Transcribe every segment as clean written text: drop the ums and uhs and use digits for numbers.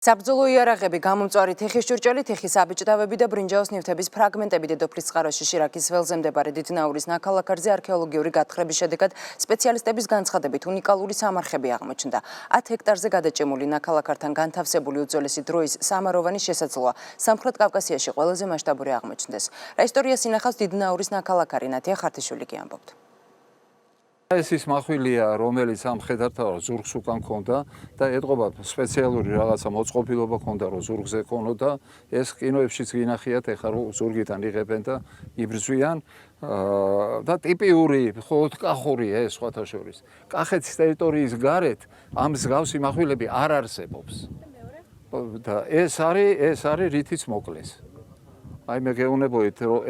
საბრძოლო იარაღები, გამომწვარი თიხის ჭურჭელი, თიხის აბიჭდავები და ბრინჯაოს ნივთების ფრაგმენტები დედოფლის წყაროში შირაქის ველზე მდებარე დიდნაურის ნაქალაქარზე არქეოლოგიური გათხრების შედეგად სპეციალისტების განცხადებით უნიკალური სამარხები აღმოჩნდა. 10 ჰექტარზე გადაჭიმული ნაქალაქართან განთავსებული უძველესი დროის სამაროვანი შესაძლოა სამხრეთ კავკასიაში ყველაზე მასშტაბური აღმოჩნდეს. რა ისტორიას ინახავს დიდნაურის ნაქალაქარი, ნათია ხართიშვილი კი ამბობთ. ეს ის მახვილია, რომელიც ამ ხედართავას ზურგს უკან ქონდა და ეტყობა სპეციალური რაღაცა მოწყობილობა ქონდა, რომ ზურგზე ქონოდა. ეს კინოებშიც გინახიათ, ეხლა რომ ზურგიდან იღებენ და იბრძვიან და ტიპიური მხოლოდ კახურია ეს სხვათა შორის. კახეთის ტერიტორიის გარეთ ამ მსგავსი მახვილები არ არსებობს. და ეს არის რითიც მოკლეს. აი მე გეუბნებოდით, რომ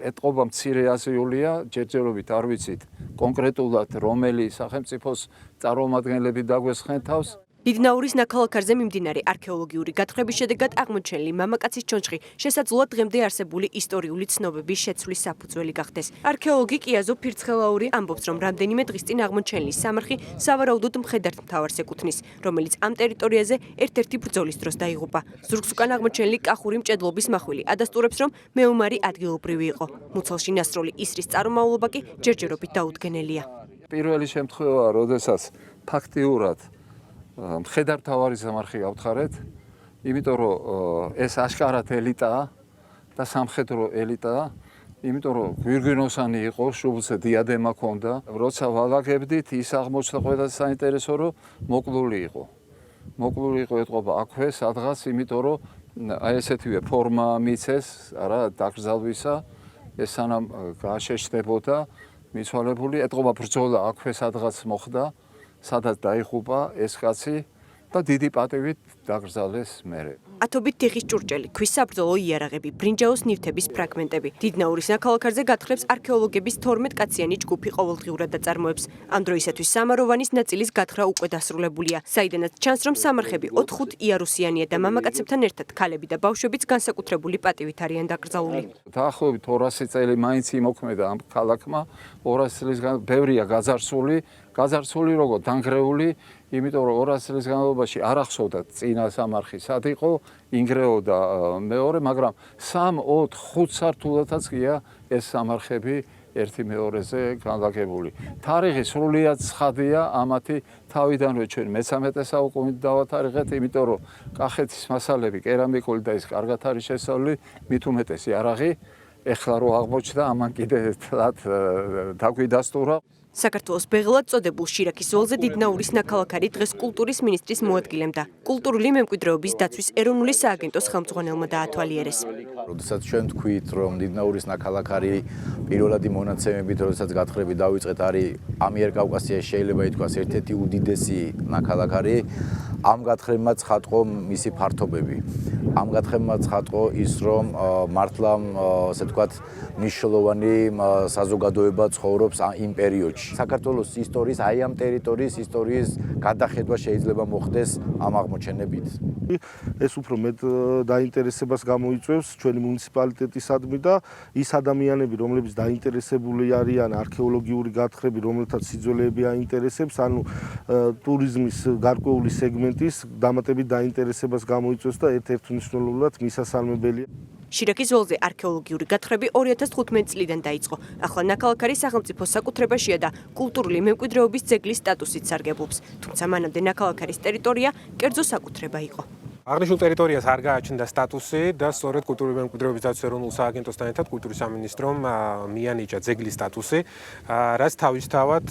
ეტყობა მცირე აზიულია, ჯერჯერობით არ ვიცით კონკრეტულად რომელი სახელმწიფოს წარმომადგენლები დაგვესხენ თავს. დიდნაურის ნაქალაქარზე მიმდინარე არქეოლოგიური გათხრების შედეგად აღმოჩენილი მამაკაცის ჩონჩხი შესაძლოა დღემდე არსებული ისტორიული ცნობების შეცვლის საფუძველი გახდეს. არქეოლოგი კიაზო ფირცხელაური ამბობს, რომ რამდენიმე დღის წინ აღმოჩენილი სამარხი სავარაუდოდ მხედართმთავარს ეკუთვნის, რომელიც ამ ტერიტორიაზე ერთ-ერთი ბრძოლის დროს დაიღუპა. ზურგს უკან აღმოჩენილი კახური მჭედლობის მახვილი ადასტურებს, რომ მეომარი ადგილობრივი იყო. მუცელში ნასროლი ისრის წარმომავლობა კი ჯერჯერობით დაუდგენელია. პირველი შემთხვევაა, როდესაც ფაქტიურად მხედართმთავარის სამარხი გავთხარეთ, იმიტომ რომ ეს აშკარად ელიტაა და სამხედრო ელიტაა, იმიტომ რომ გვირგვინოსანი იყო, შუბლზე დიადემა ჰქონდა. როცა ვალაგებდით, ის აღმოჩნდა ყველაზე საინტერესო, რომ მოკლული იყო. მოკლული იყო ეტყობა აქვე სადღაც, იმიტომ რომ აი ესეთივე ფორმა მიცეს, არა, დაკრძალვისა, ეს სანამ გაშეშდებოდა მიცვალებული, ეტყობა ბრძოლა აქვე სადღაც მოხდა. სადაც დაიღუპა ეს კაცი და დიდი პატივით დაკრძალეს მერე. ათობით თიხის ჭურჭელი, ქვის საბრძოლო იარაღები, ბრინჯაოს ნივთების ფრაგმენტები. დიდნაურის ნაქალაქარზე გათხრებს არქეოლოგების 12 კაციანი ჯგუფი ყოველდღიურად აწარმოებს. ამ დროისათვის სამაროვანის ნაწილის გათხრა უკვე დასრულებულია. საიდანაც ჩანს, რომ სამარხები 4 იარუსიანია და მამაკაცებთან ერთად ქალები და ბავშვებიც განსაკუთრებული პატივით არიან დაკრძალული. დაახლოებით 200 წელი მაინც იმოქმედა ამ ქალაქმა, 200 წელისგან ბევრია გაძარცული როგორ დანგრეული, იმიტომ რომ 200 წლის განმავლობაში არ ახსოვდა წინა სამარხი სად იყო, ინგრეოდა მეორე, მაგრამ 3-4-5 სართულათაც გია ეს სამარხები ერთი მეორეზე განლაგებული. თარიღი სრულიად ცხადია, ამათი თავიდანვე ჩვენ მე-13 საუკუნით დავათარიღეთ, იმიტომ რომ კახეთის მასალები, კერამიკული და ის კარგად არის შესწავლილი, მით უმეტეს იარაღი, ეხლა რო აღმოჩნდა, ამან კიდე დაგვიდასტურა. საქართველოს ბეღლად წოდებულ შირაქის ველზე დიდნაურის ნაქალაქარი დღეს კულტურის მინისტრის მოადგილემ და კულტურული მემკვიდრეობის დაცვის ეროვნული სააგენტოს ხელმძღვანელმა დაათვალიერეს. როდესაც ჩვენ თქვით, რომ დიდნაურის ნაქალაქარი პირველადი მონაცემებით, როდესაც გათხრები დავიწყეთ, არის ამიერკავკასიაში შეიძლება ითქვას ერთ-ერთი უდიდესი ნაქალაქარი, ამ გათხრებმა ცხადყო მისი ფართობები. ამ გათხრებმა ცხადყო ის, რომ მართლა ასე ვთქვათ, მნიშვნელოვანი საზოგადოება ცხოვრობს იმ პერიოდში. საქართველოს ისტორიის, აი ამ ტერიტორიის ისტორიის გადახედვა შეიძლება მოხდეს ამ აღმოჩენებით. ეს უფრო მეტ დაინტერესებას გამოიწვევს ჩვენი მუნიციპალიტეტისადმი და ის ადამიანები, რომლებიც დაინტერესებული არიან არქეოლოგიური გათხრები, რომელთაც სიძველეები აინტერესებს, ანუ ტურიზმის გარკვეული სეგმენტის დამატებით დაინტერესებას გამოიწვევს და ერთ-ერთ მნიშვნელოვნად მისასალმებელია. შირაქის ველზე არქეოლოგიური გათხრები 2015 წლიდან დაიწყო. ახლა ნაქალაქარი სახელმწიფოს საკუთრებაშია და კულტურული მემკვიდრეობის ძეგლის სტატუსით სარგებლობს. თუმცა მანამდე ნაქალაქარის ტერიტორია კერძო საკუთრება იყო. აღნიშნულ ტერიტორიას არ გააჩნდა სტატუსი და სწორედ კულტურული მემკვიდრეობის დაცვის ეროვნულ სააგენტოსთან ერთად კულტურის სამინისტრომ მიანიჭა ძეგლის სტატუსი, რაც თავისთავად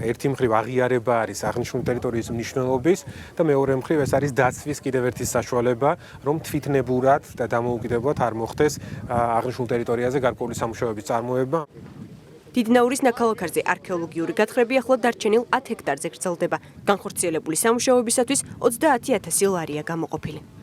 ერთი მხრივ აღიარება არის აღნიშნული ტერიტორიის მნიშვნელობის და მეორე მხრივ ეს არის დაცვის კიდევ ერთი საშუალება, რომ თვითნებურად და დამოუკიდებლად არ მოხდეს აღნიშნულ ტერიტორიაზე გარკვეული სამუშაოების წარმოება. დიდნაურის ნაქალაქარზე არქეოლოგიური გათხრები ახლა დარჩენილ 10 ჰექტარზე გრძელდება. განხორციელებული სამუშაოებისათვის 30,000 ლარია გამოყოფილი.